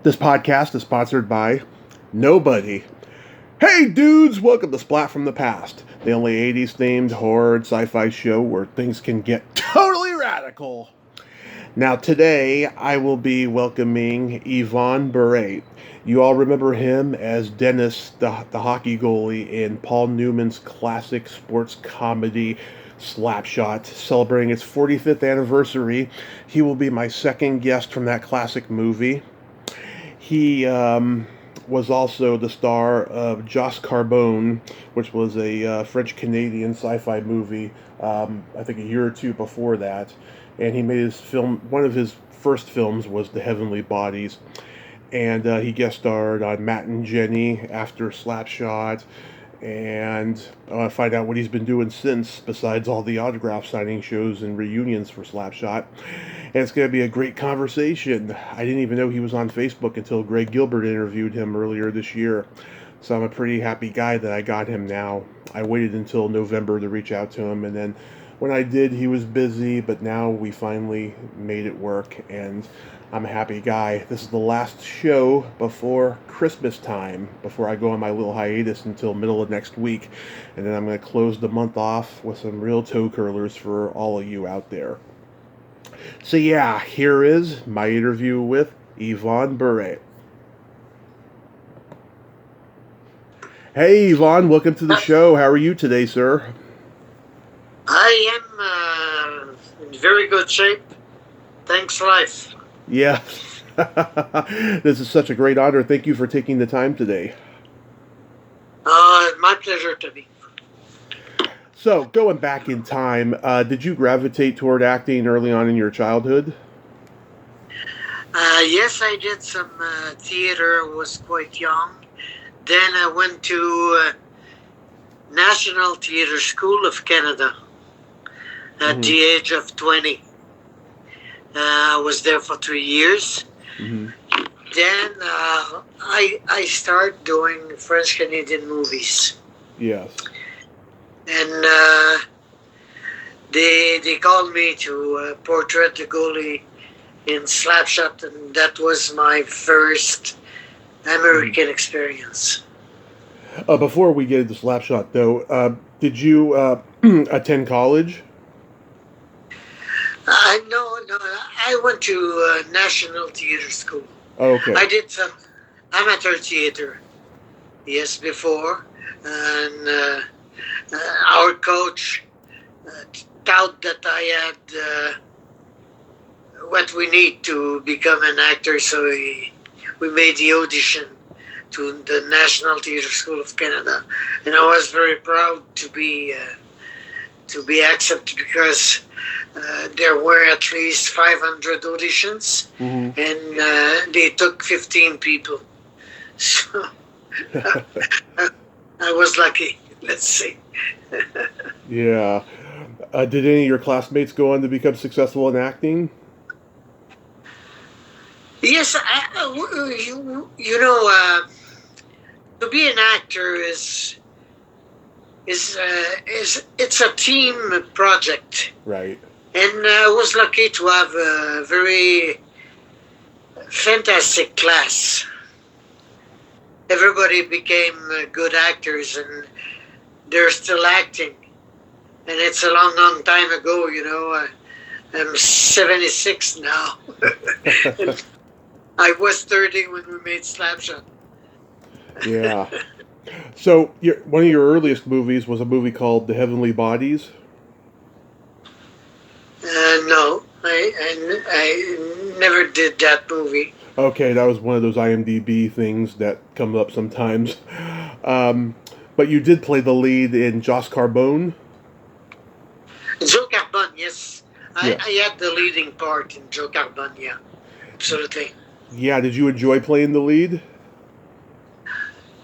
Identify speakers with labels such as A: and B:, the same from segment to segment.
A: This podcast is sponsored by nobody. Hey dudes, welcome to Splat from the Past, the only 80s themed horror and sci-fi show where things can get totally radical. Now today I will be welcoming Yvon Barrette. You all remember him as Dennis, the hockey goalie in Paul Newman's classic sports comedy Slapshot, celebrating its 45th anniversary. He will be my second guest from that classic movie. He was also the star of Jos Carbone, which was a French-Canadian sci-fi movie, I think a year or two before that. And he made his film, one of his first films was The Heavenly Bodies. And he guest starred on Matt and Jenny after Slapshot. And find out what he's been doing since, besides all the autograph signing shows and reunions for Slapshot. And it's going to be a great conversation. I didn't even know he was on Facebook until Greg Gilbert interviewed him earlier this year. So I'm a pretty happy guy that I got him now. I waited until November to reach out to him, and then when I did, he was busy, but now we finally made it work, and I'm a happy guy. This is the last show before Christmas time, before I go on my little hiatus until middle of next week. And then I'm going to close the month off with some real toe curlers for all of you out there. So yeah, here is my interview with Yvon Barrette. Hey Yvon, welcome to the show. How are you today, sir?
B: I am in very good shape. Thanks, life.
A: Yeah. This is such a great honor. Thank you for taking the time today.
B: My pleasure to be.
A: So, going back in time, did you gravitate toward acting early on in your childhood?
B: Yes, I did some theater, was quite young. Then I went to National Theatre School of Canada at the age of 20. I was there for 3 years. Mm-hmm. Then I started doing French-Canadian movies.
A: Yes.
B: And they called me to portray the goalie in Slapshot, and that was my first American experience.
A: Before we get into Slapshot, though, did you attend college?
B: No, I went to National Theatre School.
A: Oh, okay.
B: I did some amateur theater, yes, before, and our coach thought that I had what we need to become an actor, so we made the audition to the National Theatre School of Canada, and I was very proud to be accepted because there were at least 500 auditions, and they took 15 people. So I was lucky, let's say.
A: Yeah. Did any of your classmates go on to become successful in acting?
B: Yes, you know, to be an actor is it's a team project.
A: Right.
B: And I was lucky to have a very fantastic class. Everybody became good actors, and they're still acting. And it's a long, long time ago, you know. I'm 76 now. I was 30 when we made Slapshot.
A: Yeah. So, one of your earliest movies was a movie called The Heavenly Bodies?
B: No, I never did that movie.
A: Okay, that was one of those IMDb things that come up sometimes. But you did play the lead in Jos Carbone?
B: Joe Carbone, yes. I had the leading part in Joe Carbone, yeah. Absolutely.
A: Yeah, did you enjoy playing the lead?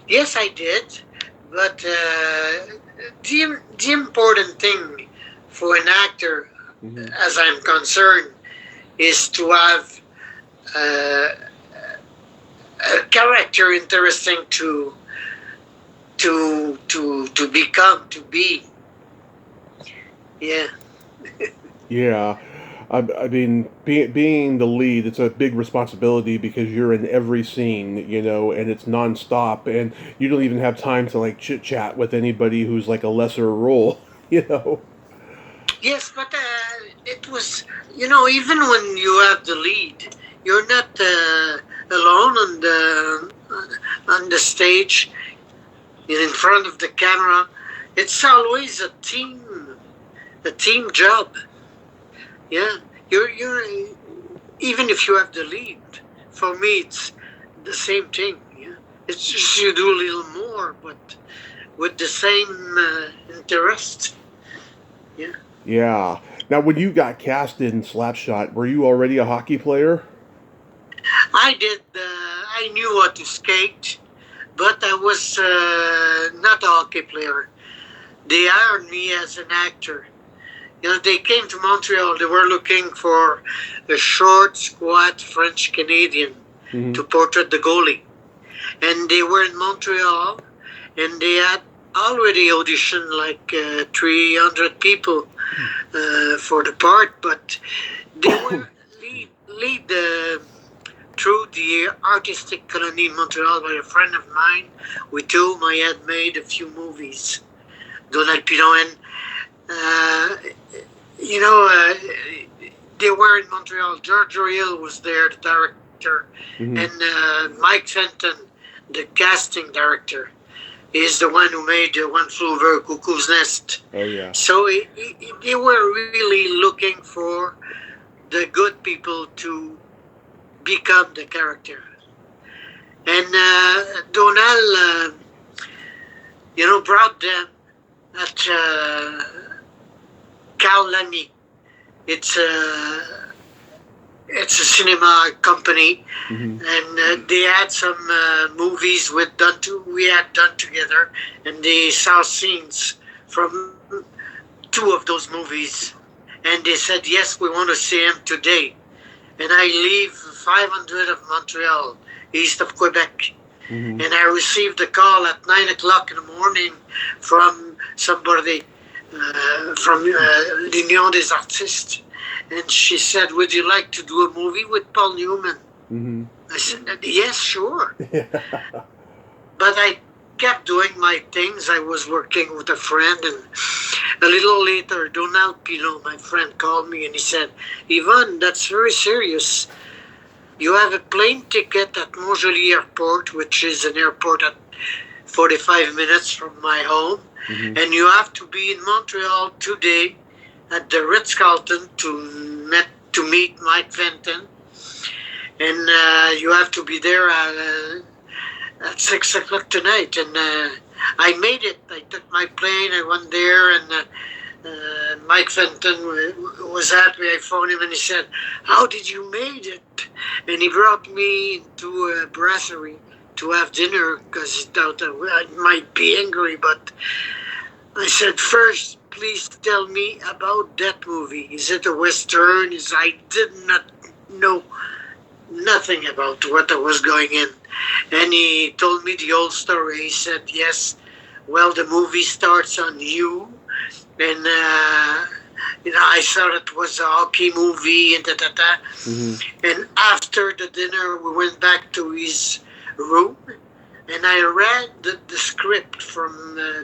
B: Yes, I did. But the important thing for an actor, as I'm concerned, is to have a character interesting to become, to be. Yeah.
A: Yeah. I mean, being the lead, it's a big responsibility because you're in every scene, and it's nonstop, and you don't even have time to like chit chat with anybody who's like a lesser role, you know.
B: Yes, but it was, even when you have the lead, you're not alone on the stage in front of the camera. It's always a team job. Yeah, you're even if you have the lead. For me, it's the same thing. Yeah, it's just you do a little more, but with the same interest. Yeah.
A: Yeah. Now, when you got cast in Slapshot, were you already a hockey player?
B: I did. I knew how to skate, but I was not a hockey player. They hired me as an actor. They came to Montreal. They were looking for a short, squat French Canadian
A: Mm-hmm.
B: to portray the goalie, and they were in Montreal, and they had already auditioned like 300 people for the part, but they were lead through the artistic colony in Montreal by a friend of mine with whom I had made a few movies, Donald Pilon, and uh, you know, uh, they were in Montreal. George Hill was there, the director,
A: Mm-hmm.
B: and Mike Fenton, the casting director, is the one who made One Flew Over Cuckoo's Nest.
A: Oh yeah.
B: So they were really looking for the good people to become the character. And Donald, brought them at Kaolani. It's a it's a cinema company,
A: Mm-hmm.
B: and they had some movies we had done together, and they saw scenes from two of those movies, and they said yes, we want to see him today. And I live 500 of Montreal, east of Quebec.
A: Mm-hmm.
B: And I received a call at 9 o'clock in the morning from somebody from l'Union des Artistes. And she said, would you like to do a movie with Paul Newman?
A: Mm-hmm.
B: I said, yes, sure.
A: Yeah.
B: But I kept doing my things. I was working with a friend, and a little later, Donald Pilon, my friend, called me and he said, Yvon, that's very serious. You have a plane ticket at Montjoli Airport, which is an airport at 45 minutes from my home,
A: Mm-hmm.
B: and you have to be in Montreal today at the Ritz-Carlton to meet Mike Fenton, and you have to be there at 6 o'clock tonight. And I made it. I took my plane, I went there, and Mike Fenton was happy. I phoned him and he said, how did you made it? And he brought me to a brasserie to have dinner because he thought I might be angry. But I said, first, please tell me about that movie. Is it a Western? I did not know nothing about what I was going in. And he told me the whole story. He said, yes, well, the movie starts on you. And, I thought it was a hockey movie and da-da-da.
A: Mm-hmm.
B: And after the dinner, we went back to his room. And I read the script from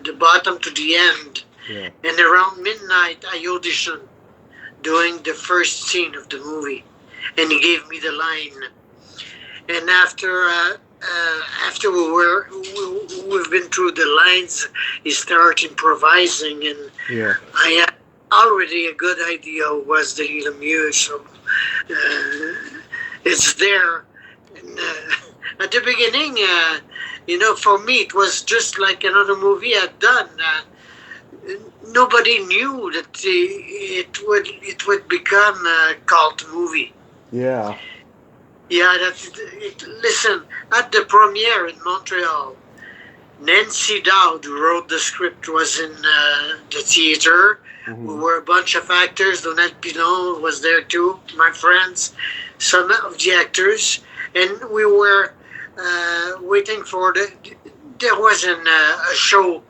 B: the bottom to the end.
A: Yeah.
B: And around midnight, I auditioned doing the first scene of the movie. And he gave me the line. And after we've been through the lines, he started improvising, and
A: Yeah.
B: I had already a good idea who was Denis Lemieux, so it's there. And at the beginning, for me, it was just like another movie I'd done. Nobody knew that it would become a cult movie.
A: Yeah.
B: Yeah, listen, at the premiere in Montreal, Nancy Dowd, who wrote the script, was in the theater.
A: Mm-hmm.
B: We were a bunch of actors. Donald Pilon was there too, my friends, some of the actors. And we were waiting for there was a show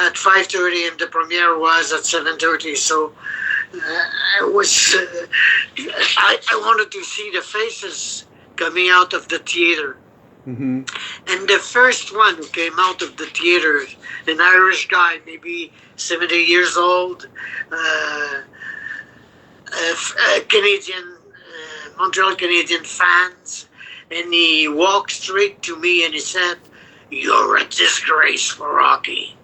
B: at 5:30 and the premiere was at 7:30. So I was I wanted to see the faces coming out of the theater.
A: Mm-hmm.
B: And the first one who came out of the theater, an Irish guy, maybe 70 years old, Canadian, Montreal Canadian fans, and he walked straight to me and he said, "You're a disgrace for hockey."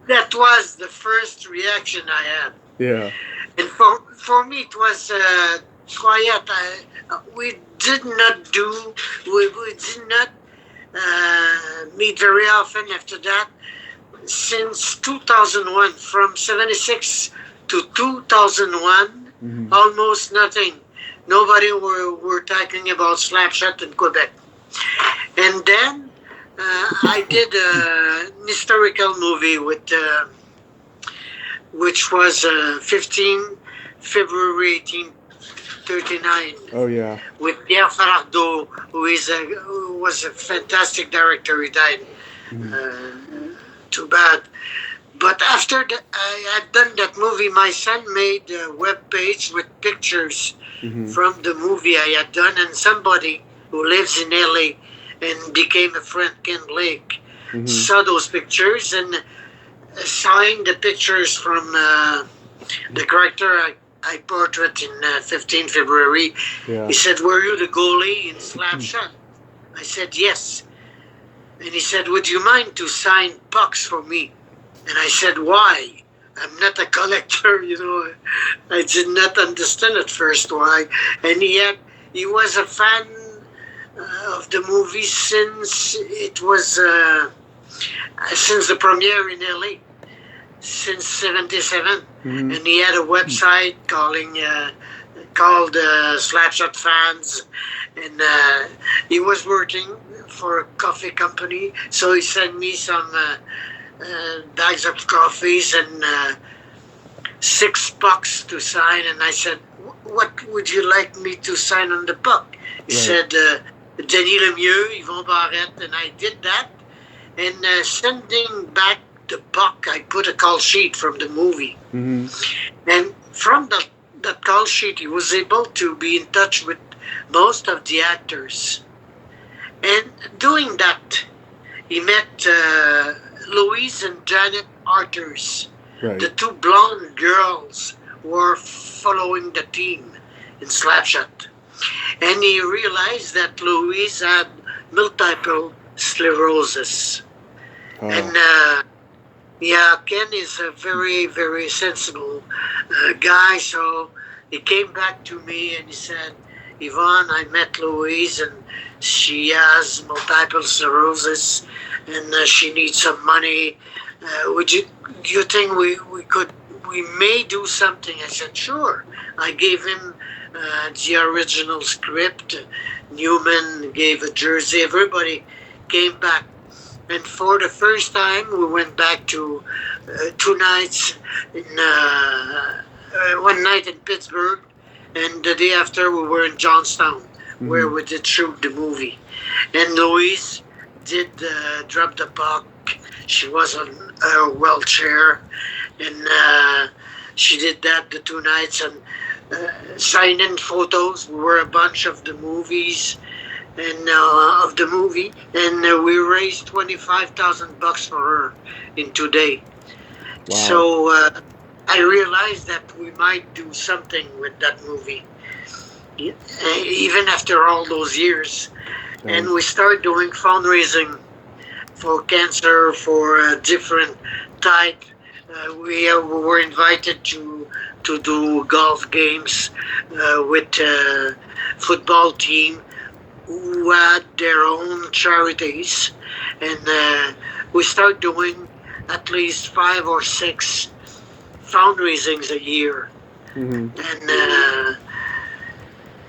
B: That was the first reaction I had.
A: Yeah.
B: And for me, it was quiet. We did not do, we did not meet very often after that. Since 2001, from 76 to 2001,
A: Mm-hmm.
B: almost nothing. Nobody were talking about Slapshot in Quebec. And then I did an historical movie with which was 15 February 1839
A: Oh yeah.
B: with Pierre Farardeau, who was a fantastic director. He died. Too bad. But after that, I had done that movie. My son made a web page with pictures
A: Mm-hmm.
B: from the movie I had done, and somebody who lives in LA and became a friend, Ken Blake,
A: Mm-hmm.
B: saw those pictures and signed the pictures from the character I portrait in 15 February.
A: Yeah.
B: He said, "Were you the goalie in Slapshot?" I said, "Yes." And he said, "Would you mind to sign pucks for me?" And I said, "Why? I'm not a collector, you know." I did not understand at first why. And he was a fan of the movie since it was since the premiere in LA, since '77.
A: Mm-hmm.
B: And he had a website called Slapshot Fans, and he was working for a coffee company, so he sent me some bags of coffees and 6 pucks to sign, and I said, "What would you like me to sign on the puck?" He said, "Denis Lemieux, Yvon Barrette," and I did that. And sending back the puck, I put a call sheet from the movie.
A: Mm-hmm.
B: And from that call sheet, he was able to be in touch with most of the actors. And doing that, he met Louise and Janet Arthurs,
A: Right.
B: the 2 blonde girls who were following the team in Slapshot. And he realized that Louise had multiple sclerosis.
A: Oh.
B: And Ken is a very, very sensible guy. So he came back to me and he said, "Yvon, I met Louise and she has multiple sclerosis and she needs some money. Do you think we may do something?" I said, "Sure." I gave him the original script. Newman gave a jersey. Everybody came back. And for the first time, we went back to 2 nights in one night in Pittsburgh, and the day after we were in Johnstown, where we did shoot the movie. And Louise did drop the puck. She was on a wheelchair, and she did that the 2 nights and signed in photos. We were a bunch of the movies. And of the movie, and we raised $25,000 for her in 2 days.
A: Wow.
B: So I realized that we might do something with that movie, even after all those years.
A: Nice.
B: And we started doing fundraising for cancer, for different type. We were invited to do golf games with football team who had their own charities, and we started doing at least 5 or 6 fundraisings a year.
A: Mm-hmm.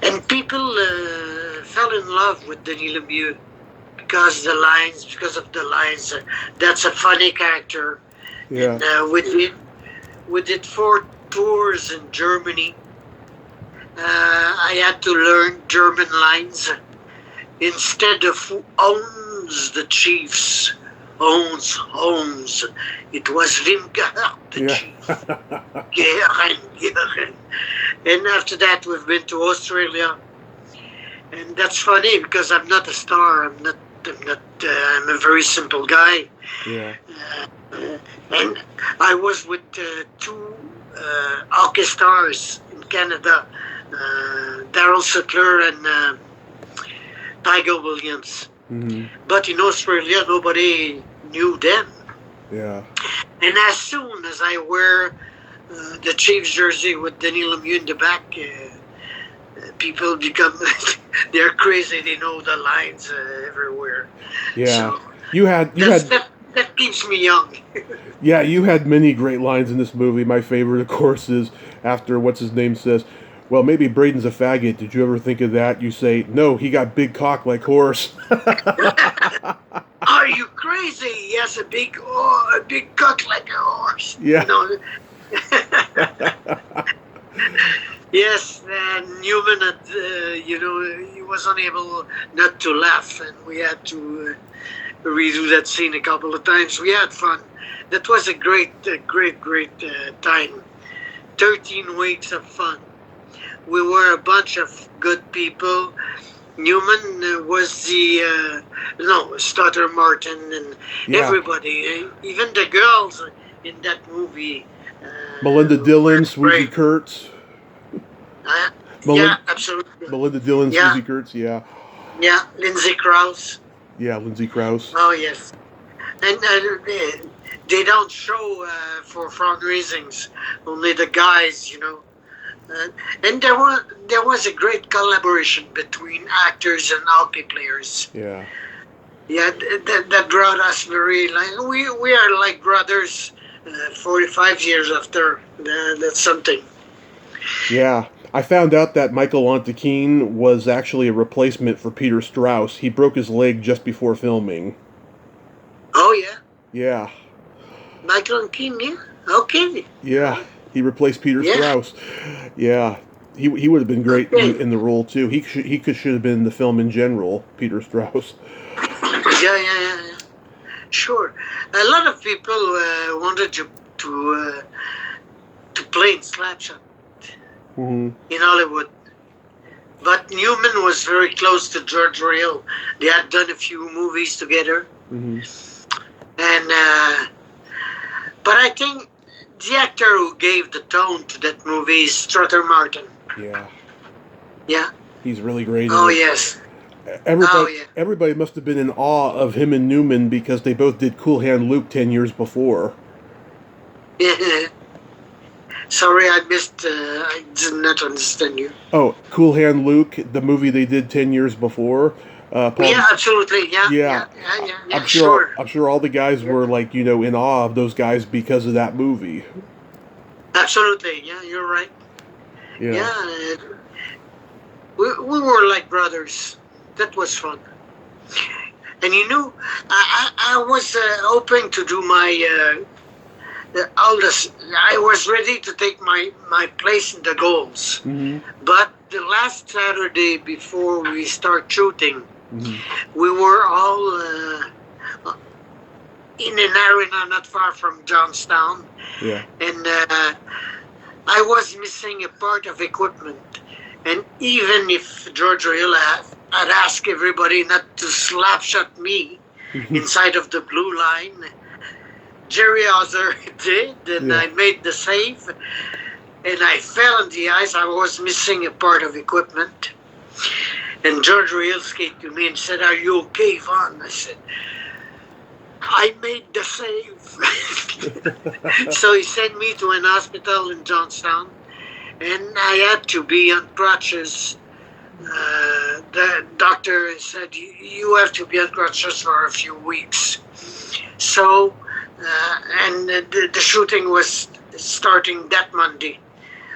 B: And people fell in love with Denis Lemieux because of the lines. That's a funny character.
A: Yeah.
B: And we did 4 tours in Germany. I had to learn German lines. Instead of "Who owns the Chiefs?" Holmes. It was Wim Gerard, the
A: Yeah.
B: chief. Geren. And after that, we've been to Australia. And that's funny because I'm not a star. I'm a very simple guy.
A: Yeah.
B: And I was with two hockey stars in Canada, Darryl Suttler and Tiger Williams.
A: Mm-hmm.
B: But in Australia, nobody knew them.
A: Yeah.
B: And as soon as I wear the Chiefs jersey with Denis Lemieux in the back, people become, they're crazy. They know the lines everywhere.
A: Yeah.
B: So that keeps me young.
A: Yeah, you had many great lines in this movie. My favorite, of course, is after what's his name says, "Well, maybe Braden's a faggot. Did you ever think of that?" You say, "No, he got big cock like horse."
B: Are you crazy? He has a big cock like a horse.
A: Yeah.
B: You know? Yes, and Newman had, he was unable not to laugh, and we had to redo that scene a couple of times. We had fun. That was a great time. 13 weeks of fun. We were a bunch of good people. Newman was the Stutter Martin and everybody, even the girls in that movie.
A: Melinda Dillon, Swoosie Kurtz.
B: Yeah, absolutely.
A: Melinda Dillon, Swoosie Kurtz, yeah.
B: Yeah, Lindsay Krause.
A: Yeah, Lindsay Krause.
B: Oh, yes. And they don't show for fundraisings, only the guys, and there was a great collaboration between actors and hockey players.
A: Yeah.
B: Yeah, that brought us very, we are like brothers 45 years after. That's something.
A: Yeah. I found out that Michael Ontikine was actually a replacement for Peter Strauss. He broke his leg just before filming.
B: Oh, yeah?
A: Yeah.
B: Michael Ontikine, yeah? Okay.
A: Yeah. He replaced Peter Strauss. Yeah. He would have been great in the role, too. He should have been in the film in general, Peter Strauss.
B: Yeah. Sure. A lot of people wanted to play in Slapshot.
A: Mm-hmm.
B: In Hollywood. But Newman was very close to George Real. They had done a few movies together.
A: Mm-hmm.
B: And but I think the actor who gave the tone to that movie is Strutter Martin.
A: Yeah.
B: Yeah.
A: He's really great.
B: Oh, yes.
A: Everybody must have been in awe of him and Newman because they both did Cool Hand Luke 10 years before.
B: Sorry, I missed. I did not understand you.
A: Oh, Cool Hand Luke, the movie they did 10 years before.
B: Yeah, absolutely. Yeah.
A: I'm sure all the guys were in awe of those guys because of that movie.
B: Absolutely. Yeah, you're right.
A: Yeah.
B: We were like brothers. That was fun. And I was hoping to do my. I was ready to take my place in the goals.
A: Mm-hmm.
B: But the last Saturday before we start shooting, we were all in an arena not far from Johnstown.
A: Yeah.
B: And I was missing a part of equipment. And even if George Real had asked everybody not to slap shot me inside of the blue line, Jerry Hauser did, and I made the save, and I fell on the ice. I was missing a part of equipment, and George Real came to me and said, "Are you okay, Yvon?" I said, "I made the save." So he sent me to an hospital in Johnstown, and I had to be on crutches. The doctor said, "You have to be on crutches for a few weeks." So. And the shooting was starting that Monday.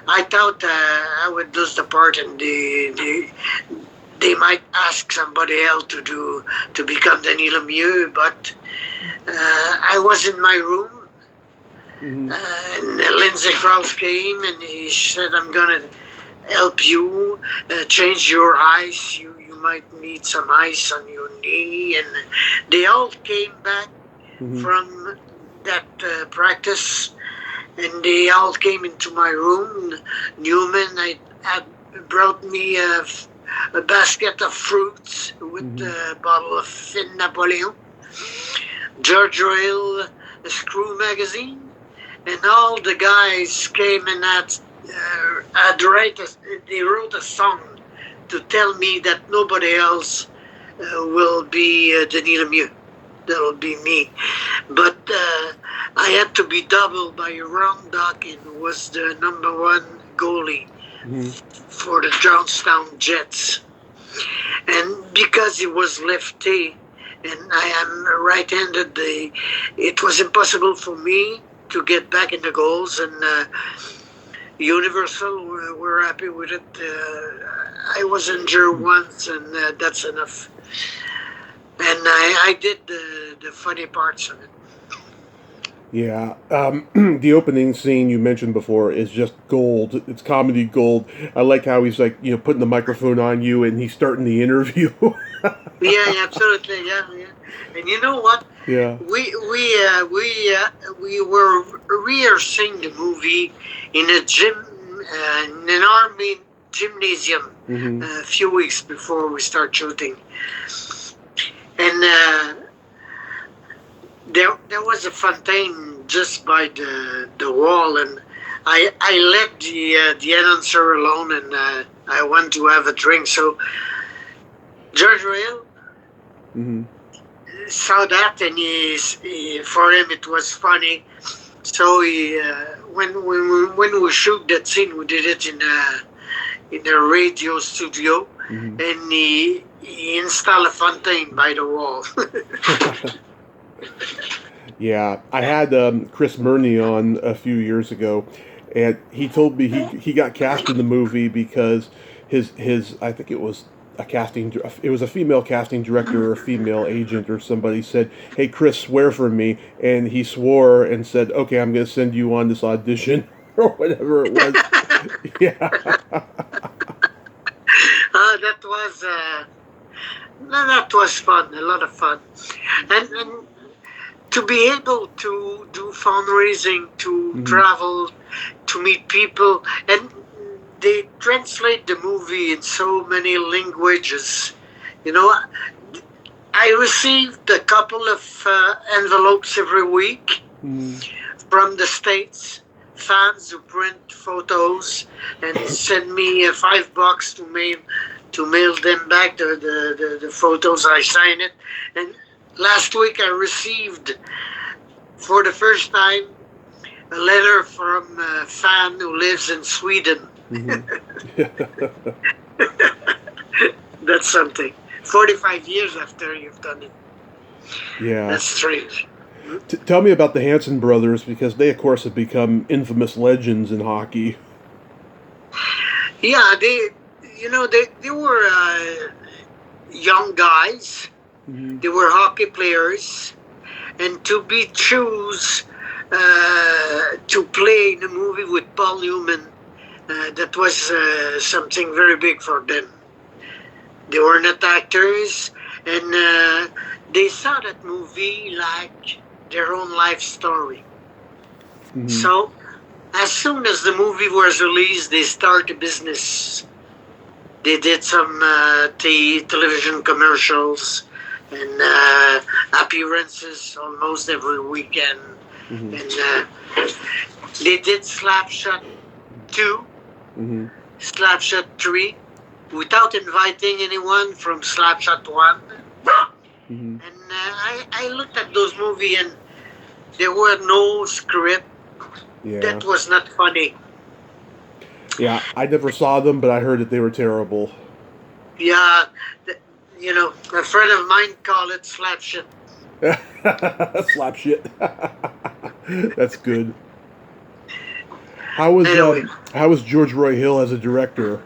B: I thought I would lose the part, and they might ask somebody else to become Denis Lemieux, but I was in my room, and Lindsay Krause came and he said, "I'm gonna help you change your ice. You might need some ice on your knee," and they all came back from that practice, and they all came into my room. Newman had brought me a basket of fruits with a bottle of Fin Napoleon, George Royal, a Screw magazine, and all the guys came and they wrote a song to tell me that nobody else will be Denis Lemieux. That'll be me. But I had to be doubled by Ron Dawkins, who was the #1 goalie for the Johnstown Jets. And because he was lefty and I am right-handed, it was impossible for me to get back in the goals, and Universal were happy with it. I was injured once, and that's enough. And I did the funny parts of it.
A: Yeah. The opening scene you mentioned before is just gold. It's comedy gold. I like how he's like, putting the microphone on you and he's starting the interview.
B: Yeah, absolutely. Yeah. And you know what?
A: Yeah.
B: We were rehearsing the movie in a gym, in an army gymnasium, a few weeks before we start shooting. And there was a fontaine just by the wall, and I let the announcer alone, and I went to have a drink. So George Royal saw that, and for him it was funny. So when we shoot that scene, we did it in a radio studio, and he installed a fontaine by the wall.
A: Yeah, I had Chris Murney on a few years ago, and he told me he got cast in the movie because his I think it was a female casting director or a female agent or somebody said, "Hey Chris, swear for me," and he swore and said, "Okay, I'm going to send you on this audition," or whatever it was. Yeah.
B: That was fun, a lot of fun, and to be able to do fundraising, to travel, to meet people, and they translate the movie in so many languages. I received a couple of envelopes every week from the States, fans who print photos and send me $5 to mail them back the photos. I sign it, and last week I received for the first time a letter from a fan who lives in Sweden. That's something. 45 years after you've done it.
A: Yeah.
B: That's strange.
A: Tell me about the Hanson brothers, because they, of course, have become infamous legends in hockey.
B: Yeah, they were young guys. They were hockey players, and to be choose to play in a movie with Paul Newman, that was something very big for them. They were not actors, and they saw that movie like their own life story. So as soon as the movie was released, they started a business. They did some television commercials and appearances almost every weekend. And they did Slapshot 2, Slapshot 3, without inviting anyone from Slapshot 1. And I looked at those movies, and there were no script.
A: Yeah.
B: That was not funny.
A: Yeah, I never saw them, but I heard that they were terrible.
B: Yeah, a friend of mine called it slap shit.
A: Slap shit. That's good. How was George Roy Hill as a director?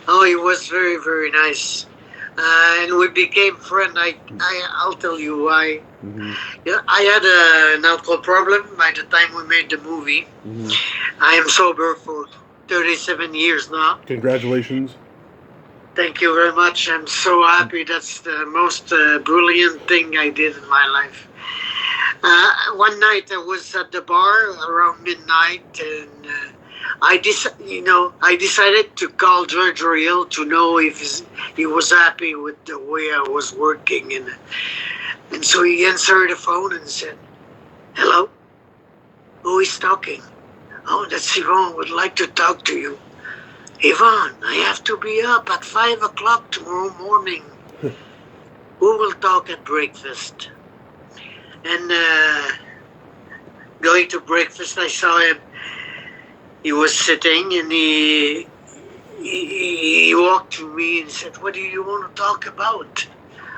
B: Oh, he was very, very nice. And we became friends. I'll tell you why. Yeah, I had an alcohol problem by the time we made the movie. I am sober for 37 years now.
A: Congratulations.
B: Thank you very much. I'm so happy. That's the most brilliant thing I did in my life. One night I was at the bar around midnight, and I decided to call George Real to know if he was happy with the way I was working, and so he answered the phone and said, "Hello, who is talking?" "Oh, that's Yvon. Would like to talk to you." "Yvon, I have to be up at 5 o'clock tomorrow morning. We will talk at breakfast." And going to breakfast, I saw him. He was sitting, and he walked to me and said, "What do you want to talk about?"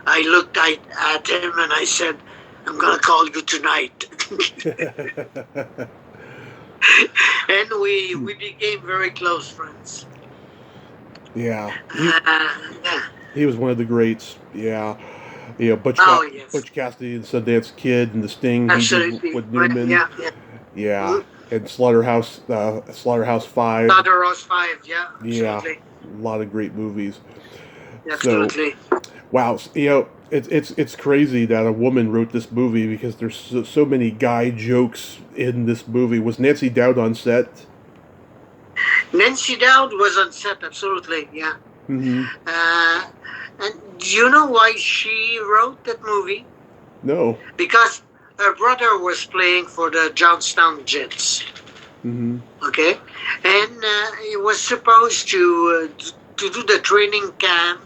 B: I looked at him and I said, "I'm going to call you tonight." And we became very close friends.
A: Yeah.
B: Yeah.
A: He was one of the greats. Yeah. Butch Cassidy and Sundance Kid and the Sting
B: Absolutely.
A: he did with Newman.
B: Yeah.
A: Yeah. And Slaughterhouse 5.
B: Slaughterhouse 5, yeah. Absolutely.
A: Yeah. A lot of great movies.
B: Absolutely.
A: So, wow. It's crazy that a woman wrote this movie because there's so many guy jokes in this movie. Was Nancy Dowd on set?
B: Nancy Dowd was on set, absolutely, yeah.
A: Mm-hmm.
B: And do you know why she wrote that movie?
A: No.
B: Because her brother was playing for the Johnstown Jets.
A: Mm-hmm.
B: Okay? And he was supposed to do the training camp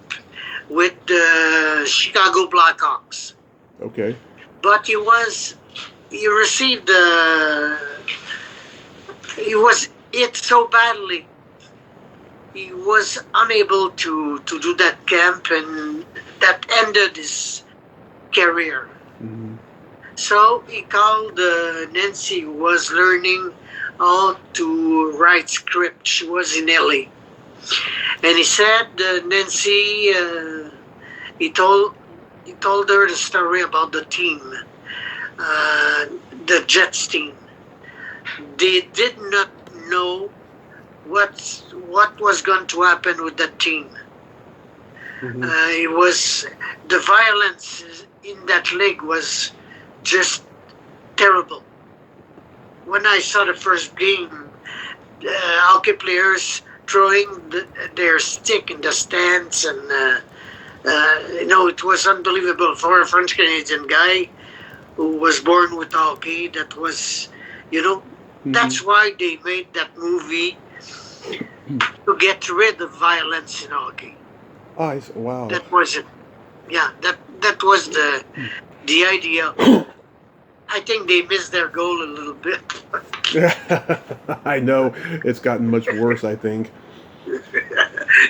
B: with the Chicago Blackhawks.
A: Okay.
B: But he was hit so badly. He was unable to do that camp, and that ended his career.
A: Mm-hmm.
B: So he called Nancy, who was learning how to write script. She was in LA. And he said, Nancy, he told her the story about the team, the Jets team. They did not know what was going to happen with that team.
A: Mm-hmm.
B: It was the violence in that league was just terrible. When I saw the first game, hockey players throwing their stick in the stands, and it was unbelievable for a French Canadian guy who was born with hockey. That was,
A: Mm-hmm.
B: That's why they made that movie, to get rid of violence in hockey.
A: Wow.
B: That was it. Yeah, that was the idea. I think they missed their goal a little bit.
A: I know it's gotten much worse, I think.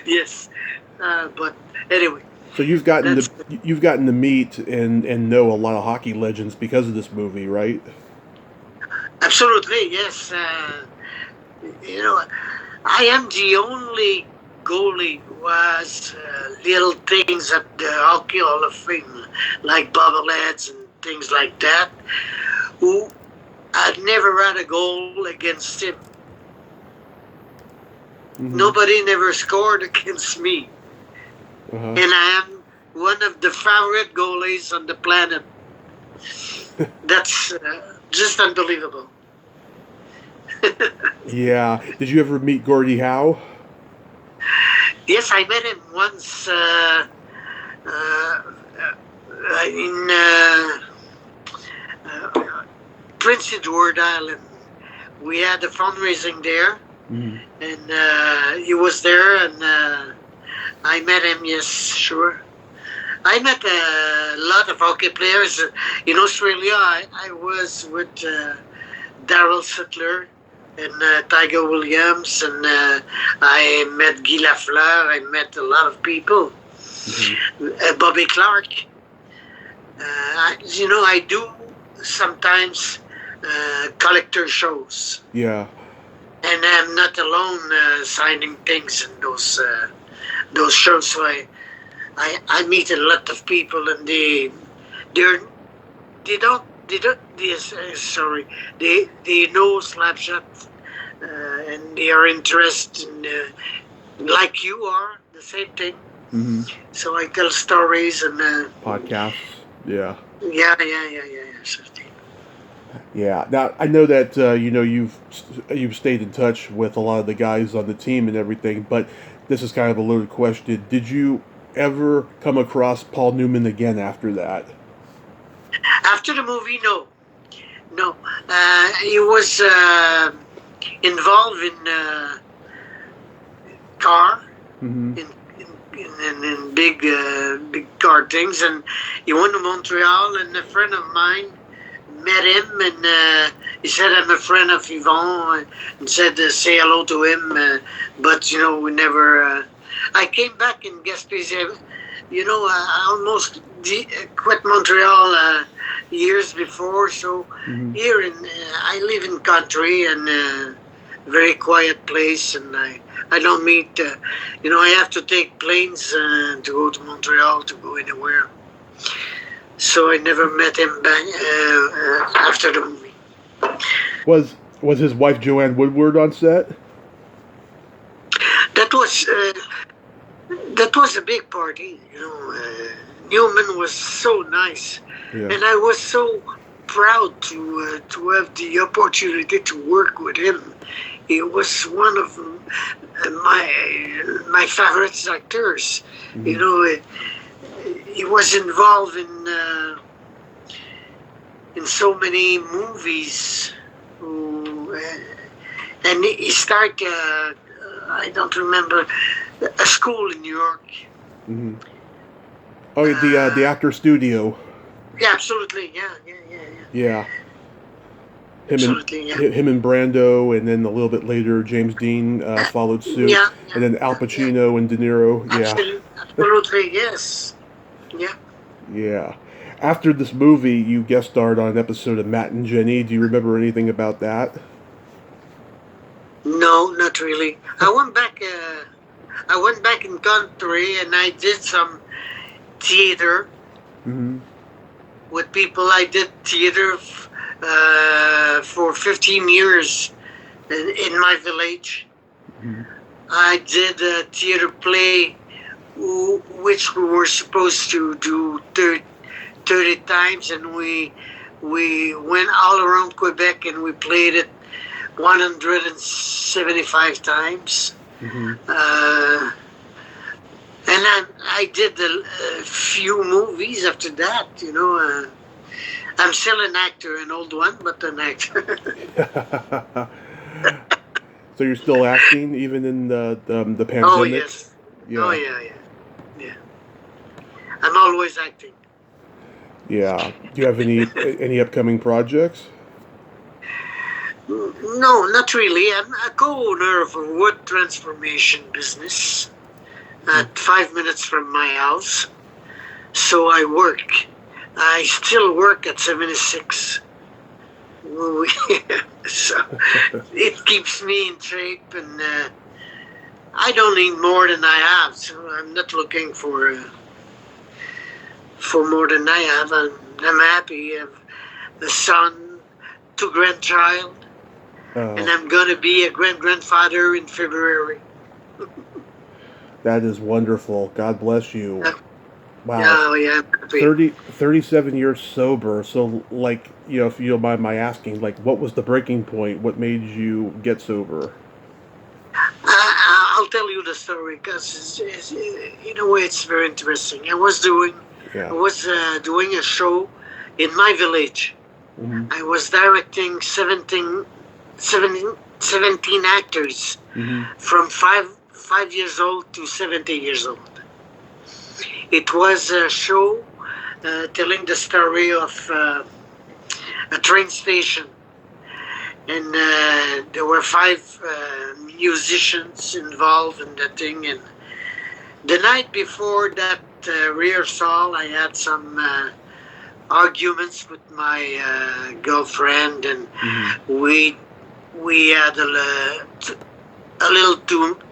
B: Yes, but anyway.
A: So you've gotten to meet and know a lot of hockey legends because of this movie, right?
B: Absolutely, yes. I am the only goalie who has little things at the Hockey Hall of Fame, like bobbleheads and things like that, who had never had a goal against him. Mm-hmm. Nobody never scored against me. Uh-huh. And I am one of the favorite goalies on the planet. That's just unbelievable.
A: Yeah. Did you ever meet Gordie Howe?
B: Yes, I met him once in Prince Edward Island. We had a fundraising there, mm-hmm. and he was there, and I met him. Yes, sure. I met a lot of hockey players in Australia. I was with Darryl Sittler and Tiger Williams, and I met Guy Lafleur. I met a lot of people. Mm-hmm. Bobby Clark. I do sometimes collector shows.
A: Yeah.
B: And I'm not alone signing things in those shows. So I meet a lot of people, and they know Slapshot, and they are interested in, like you are, the same thing. Mm-hmm. So I tell stories and
A: podcasts. Yeah.
B: Yeah. Certainly.
A: Yeah. Now I know that you've stayed in touch with a lot of the guys on the team and everything, but this is kind of a loaded question. Did you ever come across Paul Newman again after that?
B: After the movie, no, no. He was involved in car
A: Mm-hmm.
B: in big car things, and he went to Montreal. And a friend of mine met him, and he said, "I'm a friend of Yvon," and said, "Say hello to him." But we never. I came back in Gaspésie. I almost quit Montreal years before. So
A: Mm-hmm.
B: here I live in country and very quiet place, and I don't meet. I have to take planes to go to Montreal to go anywhere. So I never met him back after the movie.
A: Was his wife Joanne Woodward on set?
B: That was a big party. Newman was so nice,
A: Yeah.
B: and I was so proud to have the opportunity to work with him. He was one of my favorite actors.
A: Mm-hmm.
B: He was involved in so many movies. And he started, I don't remember, a school in New York.
A: Mm-hmm. Oh, the actor studio.
B: Yeah, absolutely. Yeah.
A: Yeah.
B: Absolutely, yeah.
A: Him and Brando, and then a little bit later James Dean followed suit,
B: Yeah.
A: and then Al
B: Yeah.
A: Pacino and De Niro. Yeah.
B: Absolutely, yes. Yeah.
A: Yeah. After this movie, you guest starred on an episode of Matt and Jenny. Do you remember anything about that?
B: No, not really. I went back. I went back in country and I did some theater
A: Mm-hmm.
B: with people. I did theater for 15 years in my village.
A: Mm-hmm.
B: I did a theater play, which we were supposed to do 30 times, and we went all around Quebec and we played it 175 times.
A: Mm-hmm.
B: And I did a few movies after that. I'm still an actor, an old one, but an actor.
A: So you're still acting even in the pandemic?
B: Oh yes.
A: Yeah.
B: Oh yeah. I'm always acting.
A: Yeah. Do you have any upcoming projects?
B: No, not really. I'm a co-owner of a wood transformation business at 5 minutes from my house. So I work. I still work at 76. So it keeps me in shape, and I don't need more than I have. So I'm not looking for more than I have. I'm happy. I have a son, 2 grandchild, and I'm gonna be a grandfather in February.
A: That is wonderful. God bless you. Wow.
B: Oh yeah,
A: 37 years sober. So, if you don't mind my asking, what was the breaking point? What made you get sober?
B: I'll tell you the story because in a way it's very interesting. I was doing a show in my village.
A: Mm-hmm.
B: I was directing 17 actors
A: Mm-hmm.
B: from 5 years old to 70 years old. It was a show telling the story of a train station, and there were 5 musicians involved in the thing. And the night before that rehearsal, I had some arguments with my girlfriend, and we had a little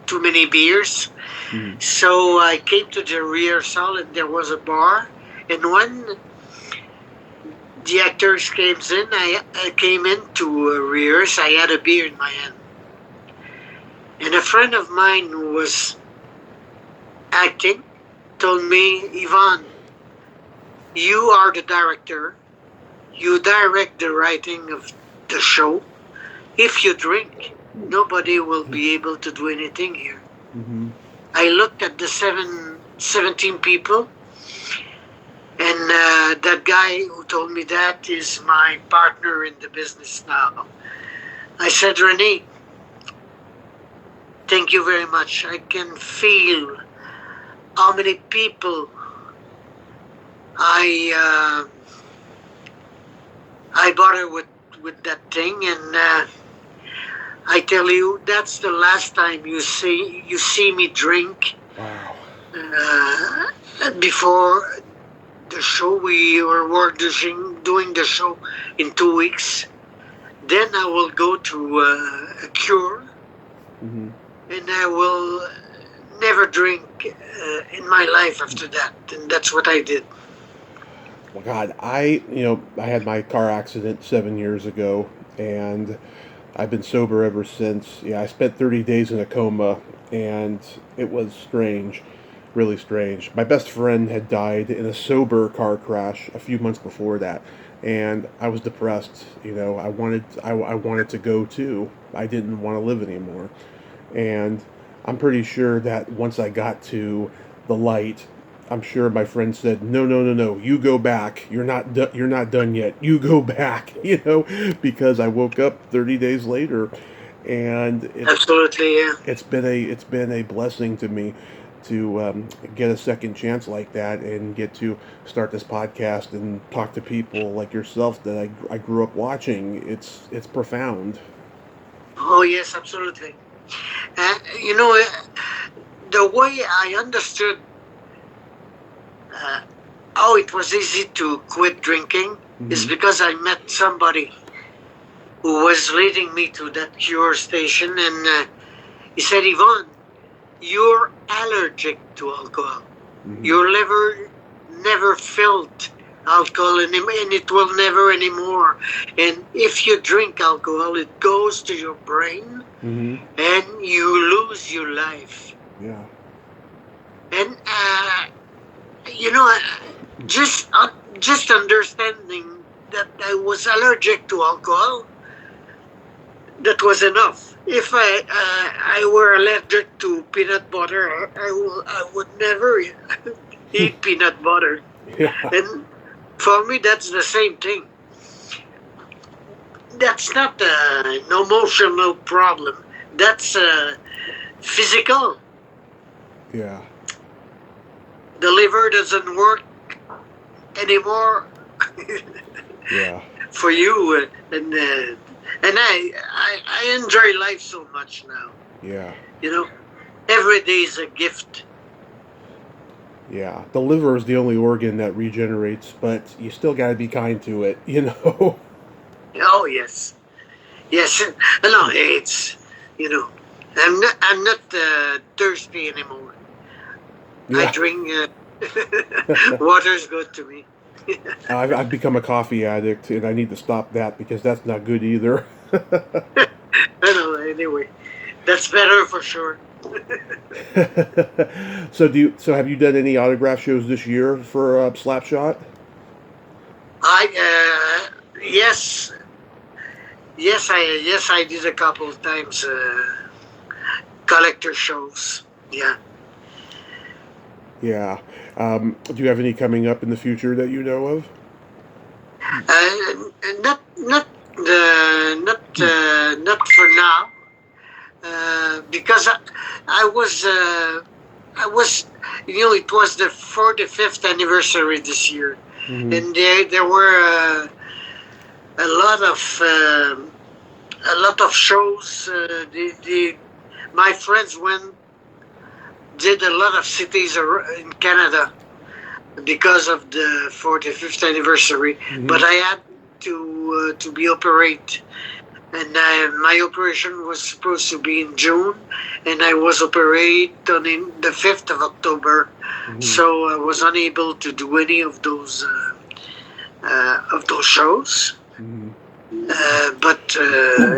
B: too many beers.
A: Mm-hmm.
B: So I came to the rehearsal, and there was a bar, and when the actors came in, I came in to rehearse. I had a beer in my hand, and a friend of mine who was acting told me, "Yvon, you are the director. You direct the writing of the show. If you drink, nobody will be able to do anything here.
A: Mm-hmm.
B: I looked at the 17 people, and that guy who told me that is my partner in the business now. I said, Renee, thank you very much. I can feel how many people I bother with that thing, and I tell you, that's the last time you see me drink.
A: Wow.
B: Before the show, we were doing the show in 2 weeks. Then I will go to a cure,
A: Mm-hmm.
B: and I will never drink in my life after that. And that's what I did.
A: Well, God, I had my car accident 7 years ago, and I've been sober ever since. Yeah, I spent 30 days in a coma, and it was strange, really strange. My best friend had died in a sober car crash a few months before that, and I was depressed. I wanted to go too. I didn't want to live anymore, and I'm pretty sure that once I got to the light, I'm sure my friend said, "No, no, no, no! You go back. You're not done yet. You go back." Because I woke up 30 days later, and
B: Absolutely, yeah.
A: it's been a blessing to me to get a second chance like that and get to start this podcast and talk to people like yourself that I grew up watching. It's profound.
B: Oh, yes, absolutely. You know, the way I understood uh, how it was easy to quit drinking is
A: Mm-hmm.
B: because I met somebody who was leading me to that cure station, and he said, Yvon, you're allergic to alcohol.
A: Mm-hmm.
B: Your liver never felt alcohol, and it will never anymore. And if you drink alcohol, it goes to your brain,
A: Mm-hmm.
B: and you lose your life.
A: Yeah.
B: And you know, just understanding that I was allergic to alcohol, that was enough. If I were allergic to peanut butter, I would never eat peanut butter.
A: Yeah.
B: And for me, that's the same thing. That's not an emotional problem. That's physical.
A: Yeah.
B: The liver doesn't work anymore
A: Yeah.
B: for you, and I enjoy life so much now.
A: Yeah.
B: You know, every day is a gift.
A: Yeah. The liver is the only organ that regenerates, but you still got to be kind to it.
B: Oh yes, yes. No, it's you know, I'm not thirsty anymore. I
A: Yeah.
B: drink. Water's good to me.
A: I've become a coffee addict, and I need to stop that because that's not good either.
B: I know. Anyway, that's better for sure.
A: So have you done any autograph shows this year for Slapshot?
B: Yes, yes, I did a couple of times collector shows. Yeah.
A: Yeah. Do you have any coming up in the future that you know of?
B: Not for now, because I was, it was the 45th anniversary this year,
A: Mm-hmm.
B: and there were a lot of shows. My friends did a lot of cities in Canada because of the 45th anniversary,
A: Mm-hmm.
B: but I had to be operated, and my operation was supposed to be in June, and I was operated on the 5th of October,
A: Mm-hmm.
B: so I was unable to do any of those shows.
A: Mm-hmm.
B: But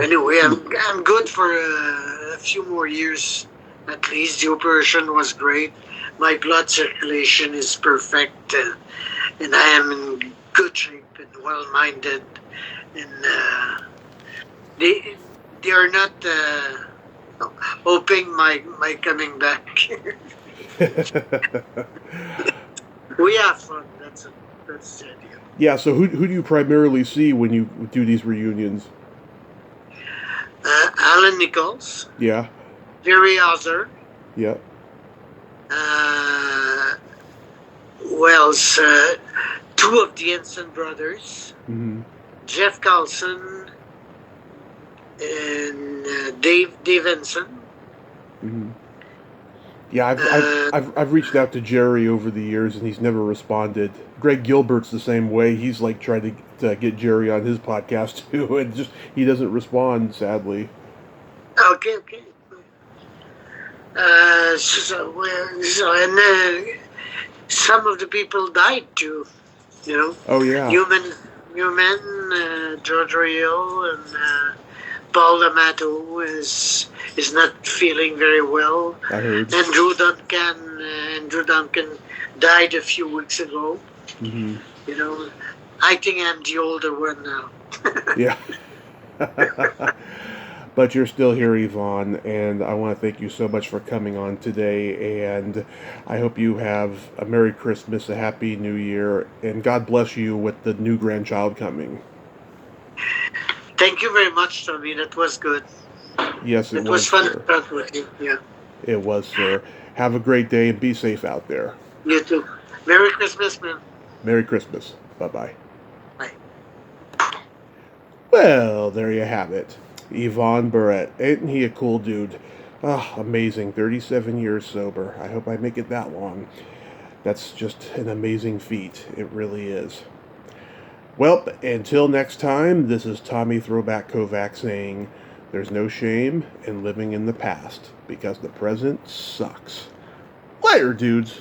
B: anyway, I'm good for a few more years at least. The operation was great. My blood circulation is perfect, and I am in good shape and well-minded, and they they are not hoping my coming back. We have fun. That's the idea.
A: Yeah, so who do you primarily see when you do these reunions?
B: Alan Nichols,
A: Yeah,
B: Jerry Hauser,
A: yeah.
B: uh, who else? Two of the Ensign brothers,
A: Mm-hmm.
B: Jeff Carlson and Dave Ensign.
A: Mm-hmm. Yeah,
B: Uh,
A: I've reached out to Jerry over the years, and he's never responded. Greg Gilbert's the same way. He's like trying to get Jerry on his podcast too, and just he doesn't respond, sadly.
B: okay. And some of the people died too. You know,
A: Oh yeah,
B: Newman, George Royal, and Paul Amato is not feeling very well.
A: I heard.
B: Andrew Duncan died a few weeks ago.
A: Mm-hmm.
B: You know, I think I'm the older one now.
A: Yeah. But you're still here, Yvonne, and I want to thank you so much for coming on today. And I hope you have a Merry Christmas, a Happy New Year, and God bless you with the new grandchild coming.
B: Thank you very much, Tommy. That was good.
A: Yes,
B: It was fun to
A: sir.
B: talk with you. Yeah.
A: It was, sir. Have a great day and be safe out there.
B: You too. Merry Christmas, man.
A: Merry Christmas. Bye-bye.
B: Bye.
A: Well, there you have it. Yvon Barrette. Ain't he a cool dude? Ah, amazing. 37 years sober. I hope I make it that long. That's just an amazing feat. It really is. Well, until next time, this is Tommy Throwback Kovac saying, there's no shame in living in the past, because the present sucks. Later, dudes.